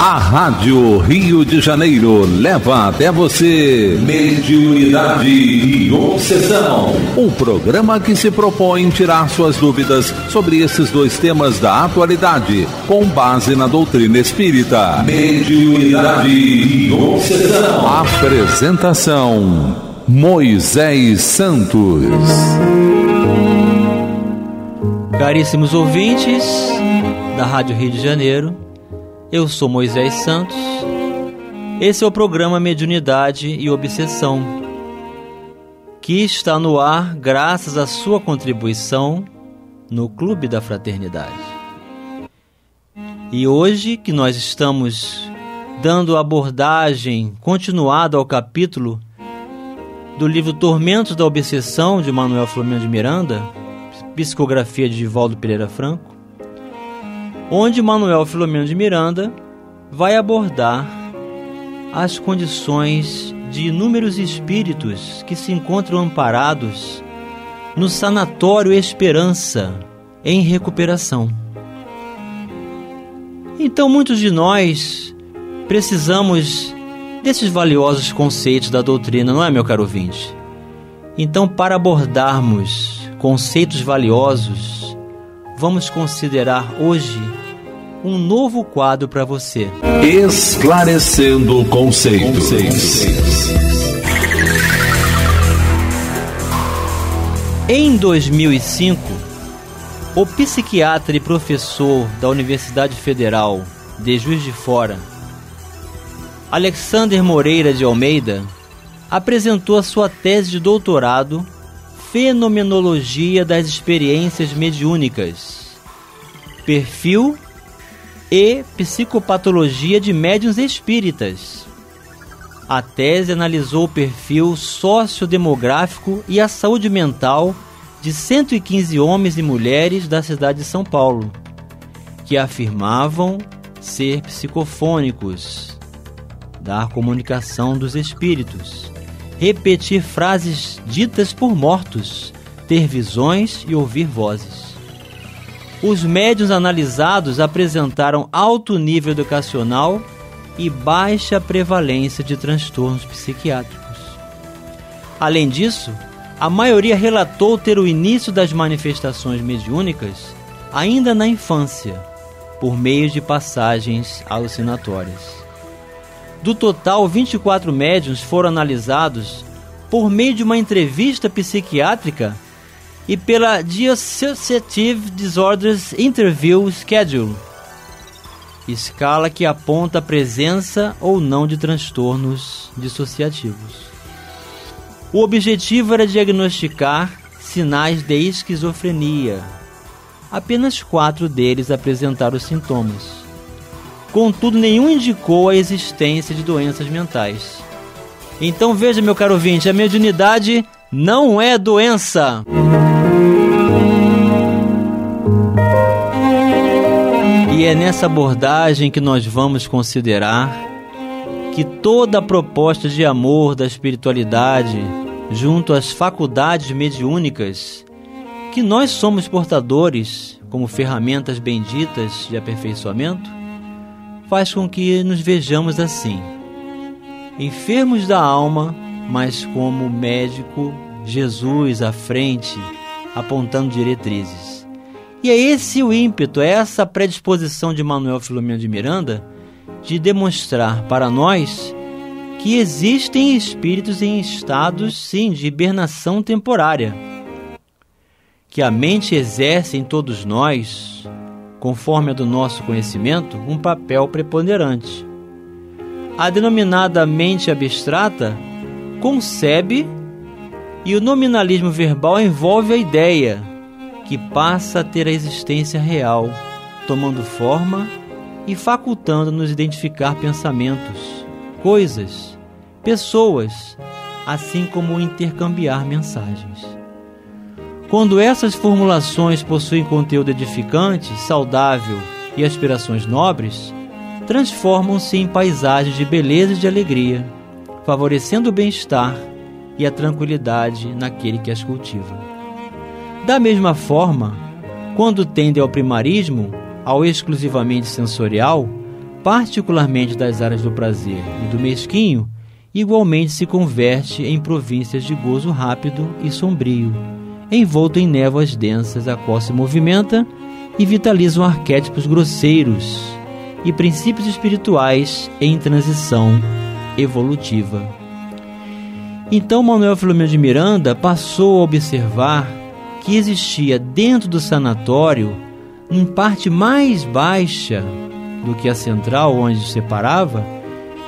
A Rádio Rio de Janeiro leva até você Mediunidade e Obsessão, um programa que se propõe tirar suas dúvidas sobre esses dois temas da atualidade, com base na doutrina espírita. Mediunidade e Obsessão. Apresentação: Moisés Santos. Caríssimos ouvintes da Rádio Rio de Janeiro, eu sou Moisés Santos. Esse é o programa Mediunidade e Obsessão, que está no ar graças à sua contribuição no Clube da Fraternidade. E hoje que nós estamos dando abordagem continuada ao capítulo do livro Tormentos da Obsessão, de Manuel Filomeno de Miranda, psicografia de Divaldo Pereira Franco, onde Manuel Filomeno de Miranda vai abordar as condições de inúmeros espíritos que se encontram amparados no Sanatório Esperança, em recuperação. Então, muitos de nós precisamos desses valiosos conceitos da doutrina, não é, meu caro ouvinte? Então, para abordarmos conceitos valiosos, vamos considerar hoje um novo quadro para você. Esclarecendo conceitos. Em 2005, o psiquiatra e professor da Universidade Federal de Juiz de Fora, Alexander Moreira de Almeida, apresentou a sua tese de doutorado Fenomenologia das Experiências Mediúnicas, Perfil e Psicopatologia de Médiuns Espíritas. A tese analisou o perfil sociodemográfico e a saúde mental de 115 homens e mulheres da cidade de São Paulo, que afirmavam ser psicofônicos, dar comunicação dos espíritos, repetir frases ditas por mortos, ter visões e ouvir vozes. Os médiuns analisados apresentaram alto nível educacional e baixa prevalência de transtornos psiquiátricos. Além disso, a maioria relatou ter o início das manifestações mediúnicas ainda na infância, por meio de passagens alucinatórias. Do total, 24 médiuns foram analisados por meio de uma entrevista psiquiátrica e pela Dissociative Disorders Interview Schedule, escala que aponta a presença ou não de transtornos dissociativos. O objetivo era diagnosticar sinais de esquizofrenia. Apenas 4 deles apresentaram sintomas. Contudo, nenhum indicou a existência de doenças mentais. Então veja, meu caro ouvinte, a mediunidade não é doença. E é nessa abordagem que nós vamos considerar que toda a proposta de amor da espiritualidade, junto às faculdades mediúnicas, que nós somos portadores como ferramentas benditas de aperfeiçoamento, faz com que nos vejamos assim, enfermos da alma, mas como médico, Jesus à frente, apontando diretrizes. E é esse o ímpeto, é essa predisposição de Manuel Filomeno de Miranda de demonstrar para nós que existem espíritos em estados, sim, de hibernação temporária, que a mente exerce em todos nós, conforme a do nosso conhecimento, um papel preponderante. A denominada mente abstrata concebe, e o nominalismo verbal envolve a ideia, que passa a ter a existência real, tomando forma e facultando-nos identificar pensamentos, coisas, pessoas, assim como intercambiar mensagens. Quando essas formulações possuem conteúdo edificante, saudável e aspirações nobres, transformam-se em paisagens de beleza e de alegria, favorecendo o bem-estar e a tranquilidade naquele que as cultiva. Da mesma forma, quando tendem ao primarismo, ao exclusivamente sensorial, particularmente das áreas do prazer e do mesquinho, igualmente se converte em províncias de gozo rápido e sombrio, envolto em névoas densas, a qual se movimenta e vitalizam arquétipos grosseiros e princípios espirituais em transição evolutiva. Então Manuel Filomeno de Miranda passou a observar que existia dentro do sanatório, em parte mais baixa do que a central, onde se separava,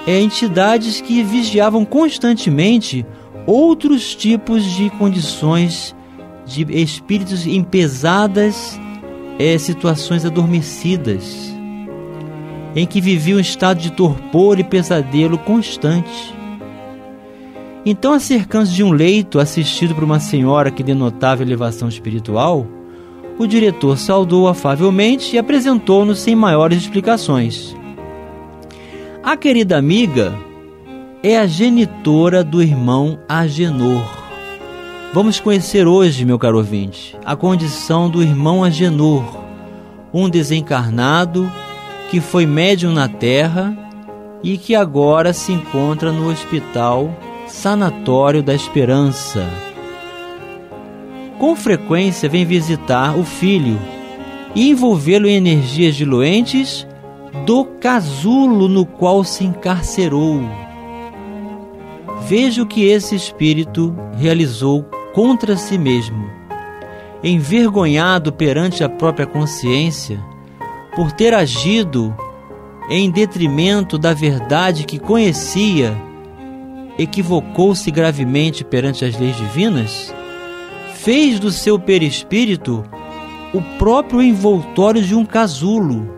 entidades que vigiavam constantemente outros tipos de condições de espíritos em pesadas situações adormecidas, em que viviam um estado de torpor e pesadelo constante. Então, acercando-se de um leito assistido por uma senhora que denotava elevação espiritual, o diretor saudou afavelmente e apresentou-nos sem maiores explicações. A querida amiga é a genitora do irmão Agenor. Vamos conhecer hoje, meu caro ouvinte, a condição do irmão Agenor, um desencarnado que foi médium na Terra e que agora se encontra no Hospital Sanatório da Esperança. Com frequência vem visitar o filho e envolvê-lo em energias diluentes do casulo no qual se encarcerou. Veja o que esse espírito realizou contra si mesmo, envergonhado perante a própria consciência por ter agido em detrimento da verdade que conhecia, equivocou-se gravemente perante as leis divinas, fez do seu perispírito o próprio envoltório de um casulo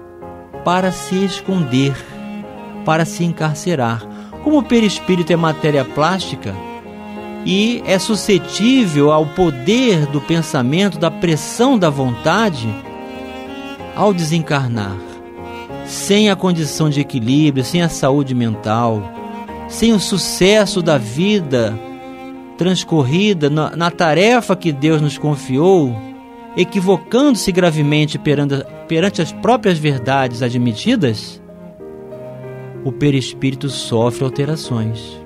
para se esconder, para se encarcerar. Como o perispírito é matéria plástica e é suscetível ao poder do pensamento, da pressão da vontade, ao desencarnar, sem a condição de equilíbrio, sem a saúde mental, sem o sucesso da vida transcorrida na tarefa que Deus nos confiou, equivocando-se gravemente perante as próprias verdades admitidas, o perispírito sofre alterações.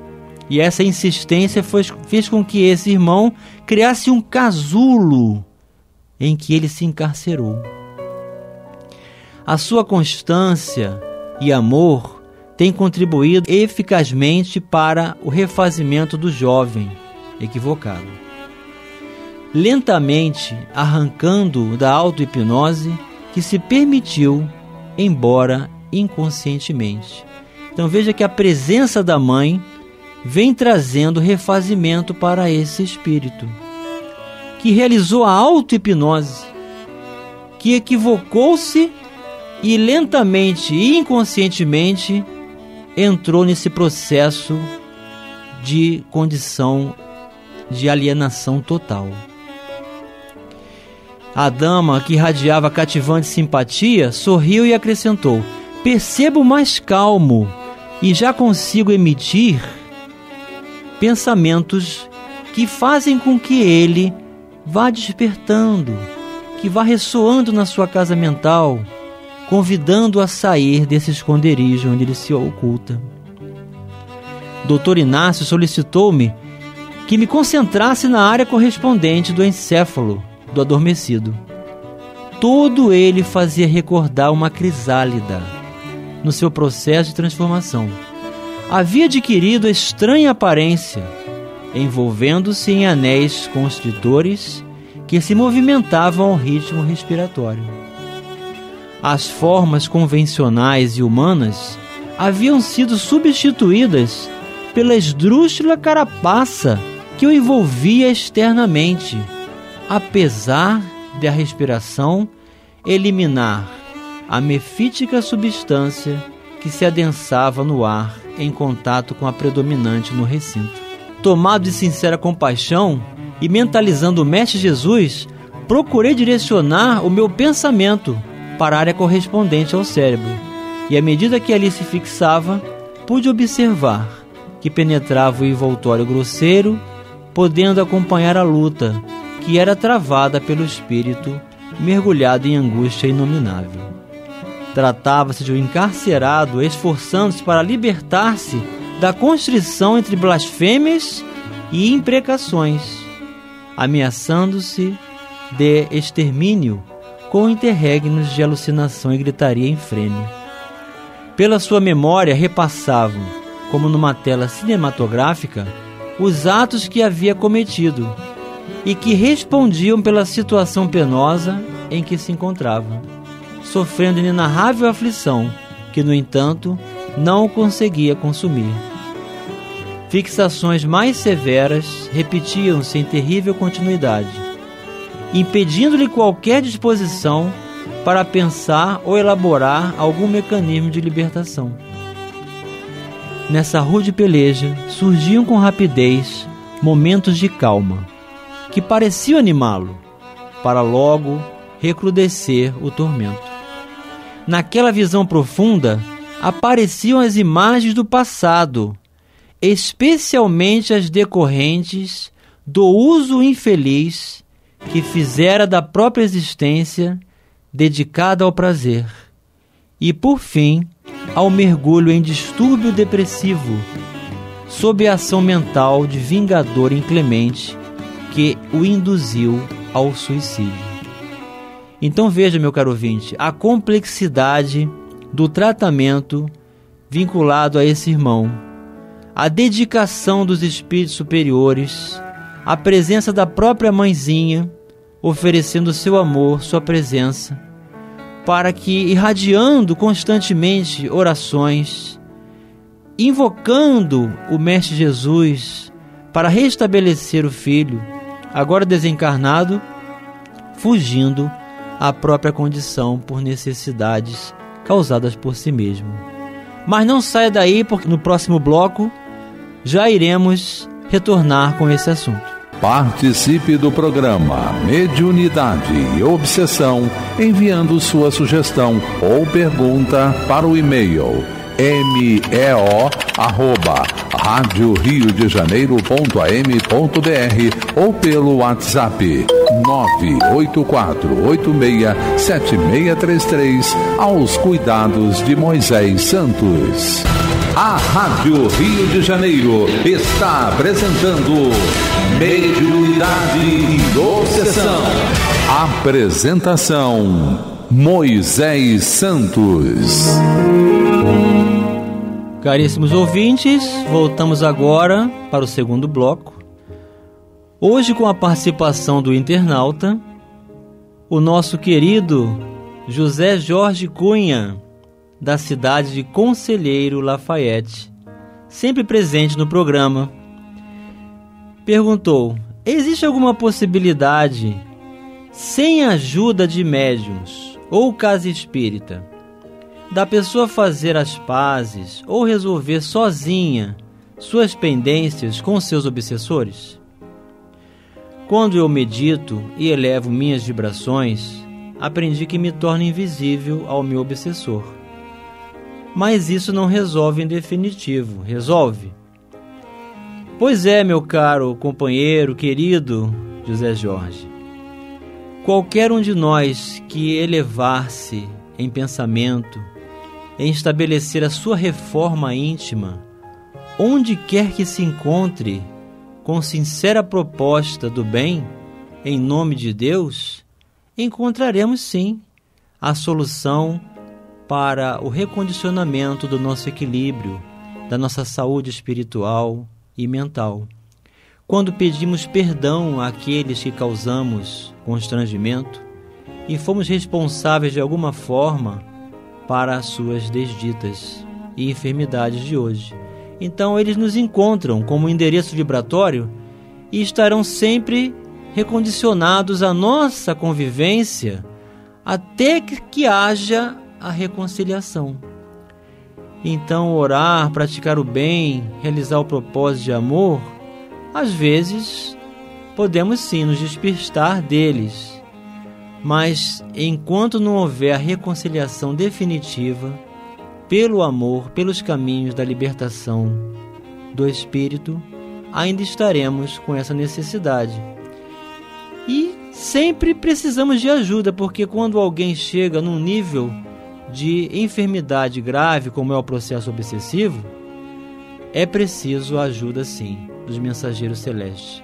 E essa insistência fez com que esse irmão criasse um casulo em que ele se encarcerou. A sua constância e amor têm contribuído eficazmente para o refazimento do jovem equivocado. Lentamente arrancando da auto-hipnose que se permitiu, embora inconscientemente. Então veja que a presença da mãe vem trazendo refazimento para esse espírito, que realizou a auto-hipnose, que equivocou-se e lentamente e inconscientemente entrou nesse processo de condição de alienação total. A dama, que irradiava cativante simpatia, sorriu e acrescentou: percebo mais calmo e já consigo emitir pensamentos que fazem com que ele vá despertando, que vá ressoando na sua casa mental, convidando a sair desse esconderijo onde ele se oculta. Dr. Inácio solicitou-me que me concentrasse na área correspondente do encéfalo do adormecido. Todo ele fazia recordar uma crisálida no seu processo de transformação. Havia adquirido estranha aparência, envolvendo-se em anéis constritores que se movimentavam ao ritmo respiratório. As formas convencionais e humanas haviam sido substituídas pela esdrúxula carapaça que o envolvia externamente, apesar de a respiração eliminar a mefítica substância que se adensava no ar em contato com a predominante no recinto. Tomado de sincera compaixão e mentalizando o Mestre Jesus, procurei direcionar o meu pensamento para a área correspondente ao cérebro, e à medida que ali se fixava, pude observar que penetrava o envoltório grosseiro, podendo acompanhar a luta que era travada pelo espírito mergulhado em angústia inominável. Tratava-se de um encarcerado esforçando-se para libertar-se da constrição entre blasfêmias e imprecações, ameaçando-se de extermínio com interregnos de alucinação e gritaria infrene. Pela sua memória repassavam, como numa tela cinematográfica, os atos que havia cometido e que respondiam pela situação penosa em que se encontrava, sofrendo inenarrável aflição que, no entanto, não o conseguia consumir. Fixações mais severas repetiam-se em terrível continuidade, impedindo-lhe qualquer disposição para pensar ou elaborar algum mecanismo de libertação. Nessa rude peleja surgiam com rapidez momentos de calma, que pareciam animá-lo, para logo recrudescer o tormento. Naquela visão profunda apareciam as imagens do passado, especialmente as decorrentes do uso infeliz que fizera da própria existência dedicada ao prazer, e, por fim, ao mergulho em distúrbio depressivo, sob a ação mental de vingador inclemente que o induziu ao suicídio. Então veja, meu caro ouvinte, a complexidade do tratamento vinculado a esse irmão, a dedicação dos espíritos superiores, a presença da própria mãezinha, oferecendo seu amor, sua presença, para que, irradiando constantemente orações, invocando o Mestre Jesus para restabelecer o filho, agora desencarnado, fugindo à própria condição por necessidades causadas por si mesmo. Mas não saia daí, porque no próximo bloco já iremos retornar com esse assunto. Participe do programa Mediunidade e Obsessão enviando sua sugestão ou pergunta para o e-mail meo@radioriodejaneiro.am.br ou pelo WhatsApp 984867633 aos cuidados de Moisés Santos. A Rádio Rio de Janeiro está apresentando Mediunidade e Obsessão. Apresentação Moisés Santos. Caríssimos ouvintes, voltamos agora para o segundo bloco. Hoje com a participação do internauta, o nosso querido José Jorge Cunha, da cidade de Conselheiro Lafayette, sempre presente no programa, perguntou: existe alguma possibilidade, sem a ajuda de médiuns ou casa espírita, da pessoa fazer as pazes ou resolver sozinha suas pendências com seus obsessores? Quando eu medito e elevo minhas vibrações, aprendi que me torno invisível ao meu obsessor. Mas isso não resolve em definitivo. Resolve? Pois é, meu caro companheiro, querido José Jorge. Qualquer um de nós que elevar-se em pensamento, em estabelecer a sua reforma íntima, onde quer que se encontre, com sincera proposta do bem, em nome de Deus, encontraremos sim a solução para o recondicionamento do nosso equilíbrio, da nossa saúde espiritual e mental. Quando pedimos perdão àqueles que causamos constrangimento e fomos responsáveis de alguma forma para as suas desditas e enfermidades de hoje. Então eles nos encontram como endereço vibratório e estarão sempre recondicionados à nossa convivência até que haja a reconciliação. Então orar, praticar o bem, realizar o propósito de amor, às vezes podemos sim nos despistar deles, mas enquanto não houver a reconciliação definitiva, pelo amor, pelos caminhos da libertação do espírito, ainda estaremos com essa necessidade. E sempre precisamos de ajuda, porque quando alguém chega num nível de enfermidade grave, como é o processo obsessivo, é preciso a ajuda, sim, dos mensageiros celestes.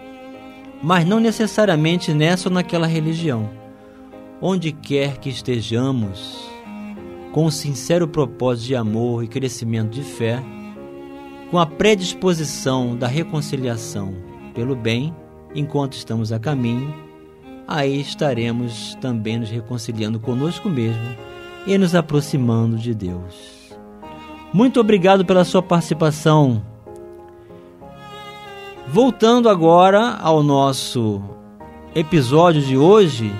Mas não necessariamente nessa ou naquela religião. Onde quer que estejamos, com um sincero propósito de amor e crescimento de fé, com a predisposição da reconciliação pelo bem, enquanto estamos a caminho, aí estaremos também nos reconciliando conosco mesmo e nos aproximando de Deus. Muito obrigado pela sua participação. Voltando agora ao nosso episódio de hoje,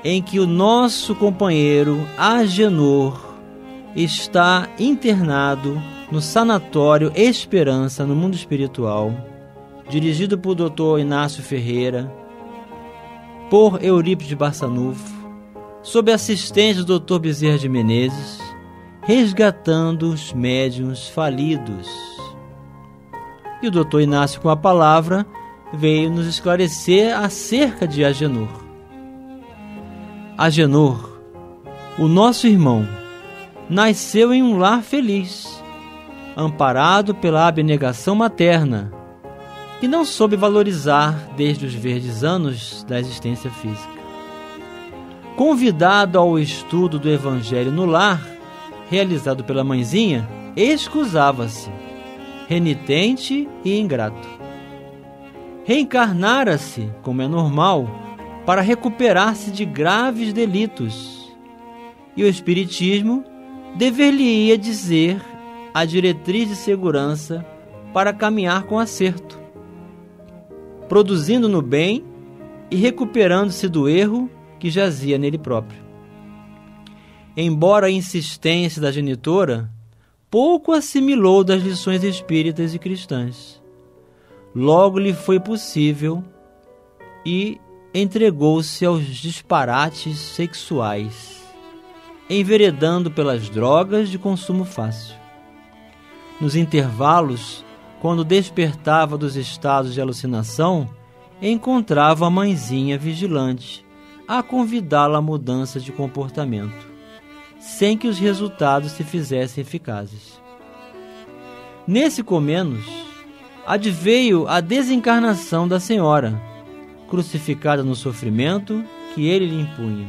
em que o nosso companheiro Agenor está internado no Sanatório Esperança, no mundo espiritual, dirigido por Dr. Inácio Ferreira, por Eurípides Barçanufo, sob assistência do Dr. Bezerra de Menezes, resgatando os médiuns falidos. E o Dr. Inácio, com a palavra, veio nos esclarecer acerca de Agenor. Agenor, o nosso irmão, nasceu em um lar feliz, amparado pela abnegação materna, que não soube valorizar desde os verdes anos da existência física. Convidado ao estudo do Evangelho no lar, realizado pela mãezinha, excusava-se, renitente e ingrato. Reencarnara-se, como é normal, para recuperar-se de graves delitos, e o Espiritismo dever-lhe-ia dizer a diretriz de segurança para caminhar com acerto, produzindo no bem e recuperando-se do erro que jazia nele próprio. Embora a insistência da genitora, pouco assimilou das lições espíritas e cristãs. Logo lhe foi possível e entregou-se aos disparates sexuais, enveredando pelas drogas de consumo fácil. Nos intervalos, quando despertava dos estados de alucinação, encontrava a mãezinha vigilante, a convidá-la à mudança de comportamento, sem que os resultados se fizessem eficazes. Nesse comenos, adveio a desencarnação da senhora, crucificada no sofrimento que ele lhe impunha,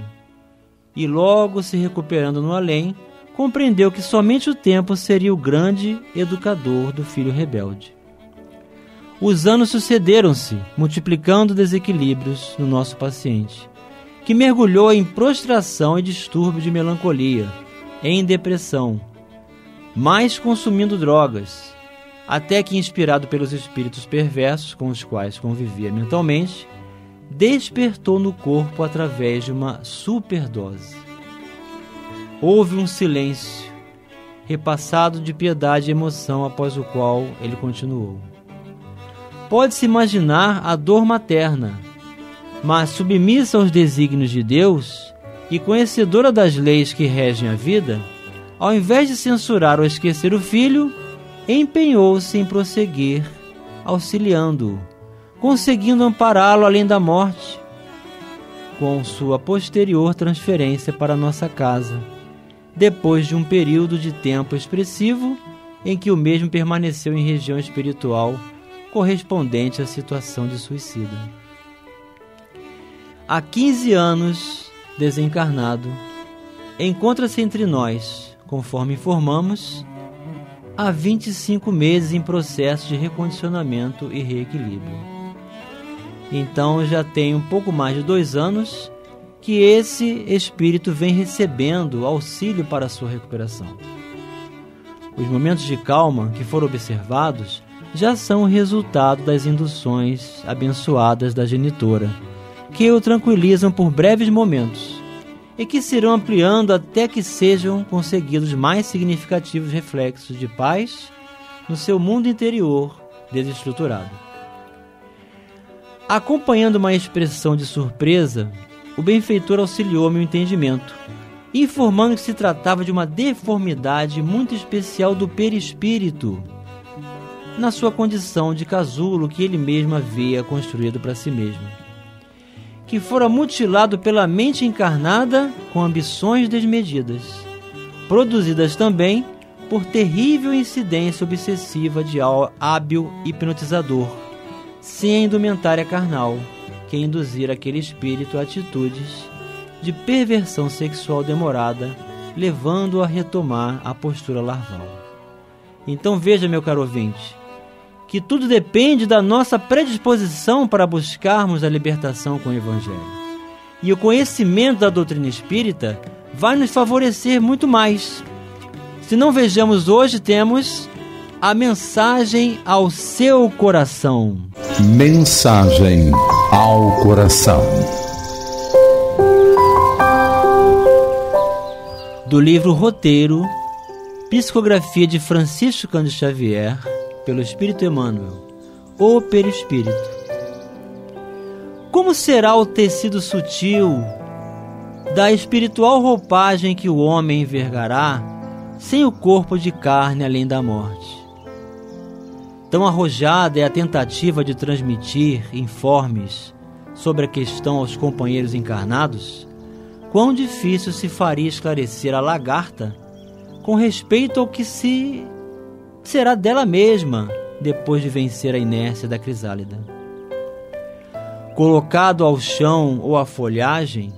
e logo se recuperando no além, compreendeu que somente o tempo seria o grande educador do filho rebelde. Os anos sucederam-se, multiplicando desequilíbrios no nosso paciente, que mergulhou em prostração e distúrbio de melancolia, em depressão, mais consumindo drogas, até que, inspirado pelos espíritos perversos com os quais convivia mentalmente, despertou no corpo através de uma superdose. Houve um silêncio, repassado de piedade e emoção, após o qual ele continuou. Pode-se imaginar a dor materna, mas submissa aos desígnios de Deus e conhecedora das leis que regem a vida, ao invés de censurar ou esquecer o filho, empenhou-se em prosseguir, auxiliando-o, conseguindo ampará-lo além da morte, com sua posterior transferência para nossa casa, depois de um período de tempo expressivo em que o mesmo permaneceu em região espiritual correspondente à situação de suicídio. Há 15 anos desencarnado, encontra-se entre nós, conforme informamos, há 25 meses em processo de recondicionamento e reequilíbrio. Então já tem um pouco mais de 2 anos que esse espírito vem recebendo auxílio para a sua recuperação. Os momentos de calma que foram observados já são o resultado das induções abençoadas da genitora, que o tranquilizam por breves momentos e que se irão ampliando até que sejam conseguidos mais significativos reflexos de paz no seu mundo interior desestruturado. Acompanhando uma expressão de surpresa, o benfeitor auxiliou meu entendimento, informando que se tratava de uma deformidade muito especial do perispírito, na sua condição de casulo que ele mesmo havia construído para si mesmo, que fora mutilado pela mente encarnada com ambições desmedidas, produzidas também por terrível incidência obsessiva de hábil hipnotizador, sem a indumentária carnal, que induzir aquele espírito a atitudes de perversão sexual demorada, levando-o a retomar a postura larval. Então veja, meu caro ouvinte, que tudo depende da nossa predisposição para buscarmos a libertação com o Evangelho. E o conhecimento da doutrina espírita vai nos favorecer muito mais. Se não vejamos hoje, temos a mensagem ao seu coração. Mensagem ao coração. Do livro Roteiro, Psicografia de Francisco Cândido Xavier, pelo Espírito Emmanuel, o Perispírito. Como será o tecido sutil da espiritual roupagem que o homem envergará sem o corpo de carne além da morte? Tão arrojada é a tentativa de transmitir informes sobre a questão aos companheiros encarnados, quão difícil se faria esclarecer a lagarta com respeito ao que será dela mesma depois de vencer a inércia da crisálida. Colocado ao chão ou à folhagem,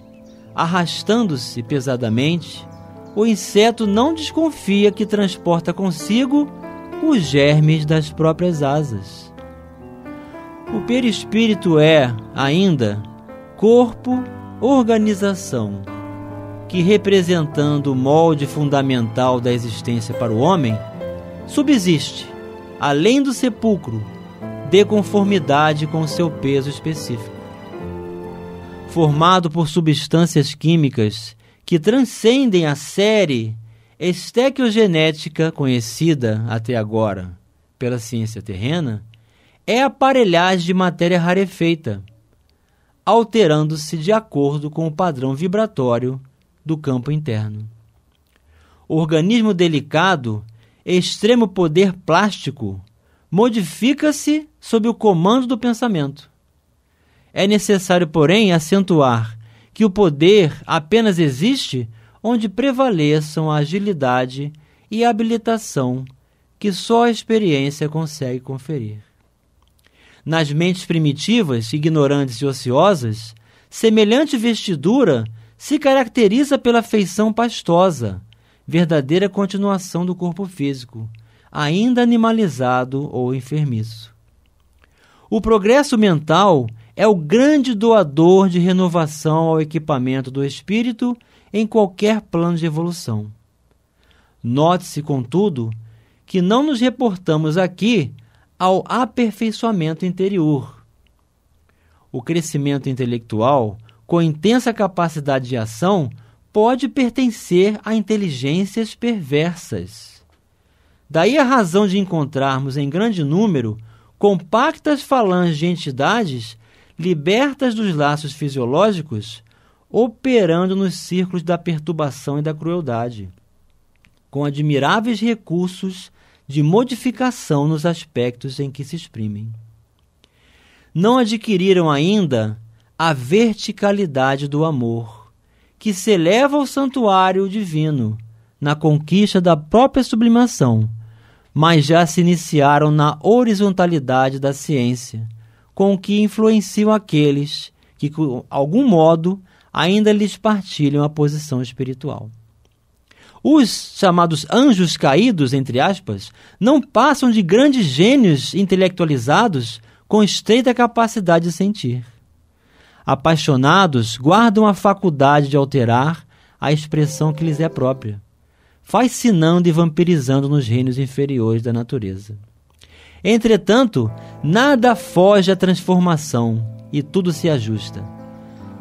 arrastando-se pesadamente, o inseto não desconfia que transporta consigo os germes das próprias asas. O perispírito é, ainda, corpo, organização, que, representando o molde fundamental da existência para o homem, subsiste, além do sepulcro, de conformidade com seu peso específico. Formado por substâncias químicas que transcendem a série estequiogenética conhecida até agora pela ciência terrena, é aparelhagem de matéria rarefeita, alterando-se de acordo com o padrão vibratório do campo interno. O organismo delicado, extremo poder plástico, modifica-se sob o comando do pensamento. É necessário, porém, acentuar que o poder apenas existe onde prevaleçam a agilidade e a habilitação que só a experiência consegue conferir. Nas mentes primitivas, ignorantes e ociosas, semelhante vestidura se caracteriza pela feição pastosa, verdadeira continuação do corpo físico, ainda animalizado ou enfermiço. O progresso mental é o grande doador de renovação ao equipamento do espírito em qualquer plano de evolução. Note-se, contudo, que não nos reportamos aqui ao aperfeiçoamento interior. O crescimento intelectual, com intensa capacidade de ação, pode pertencer a inteligências perversas. Daí a razão de encontrarmos em grande número compactas falanges de entidades libertas dos laços fisiológicos, operando nos círculos da perturbação e da crueldade, com admiráveis recursos de modificação nos aspectos em que se exprimem. Não adquiriram ainda a verticalidade do amor, que se eleva ao santuário divino, na conquista da própria sublimação, mas já se iniciaram na horizontalidade da ciência, com o que influenciam aqueles que, de algum modo, ainda lhes partilham a posição espiritual. Os chamados anjos caídos, entre aspas, não passam de grandes gênios intelectualizados com estreita capacidade de sentir. Apaixonados, guardam a faculdade de alterar a expressão que lhes é própria, fascinando e vampirizando nos reinos inferiores da natureza. Entretanto, nada foge à transformação e tudo se ajusta,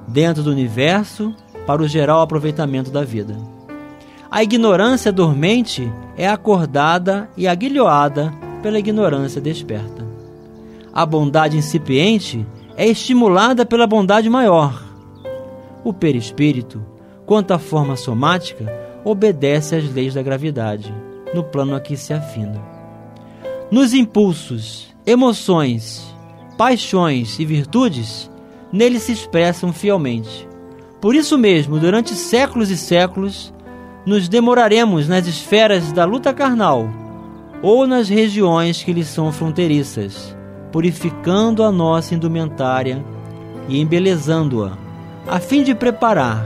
dentro do universo, para o geral aproveitamento da vida. A ignorância dormente é acordada e aguilhoada pela ignorância desperta. A bondade incipiente é estimulada pela bondade maior. O perispírito, quanto à forma somática, obedece às leis da gravidade, no plano a que se afina. Nos impulsos, emoções, paixões e virtudes, nele se expressam fielmente. Por isso mesmo, durante séculos e séculos, nos demoraremos nas esferas da luta carnal ou nas regiões que lhes são fronteiriças, purificando a nossa indumentária e embelezando-a, a fim de preparar,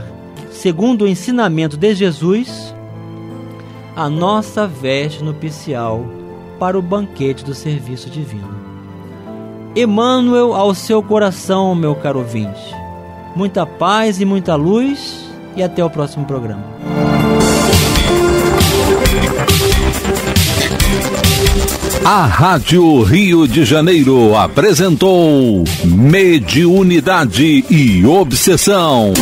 segundo o ensinamento de Jesus, a nossa veste nupcial para o banquete do serviço divino. Emmanuel ao seu coração, meu caro ouvinte. Muita paz e muita luz, e até o próximo programa. A Rádio Rio de Janeiro apresentou Mediunidade e Obsessão.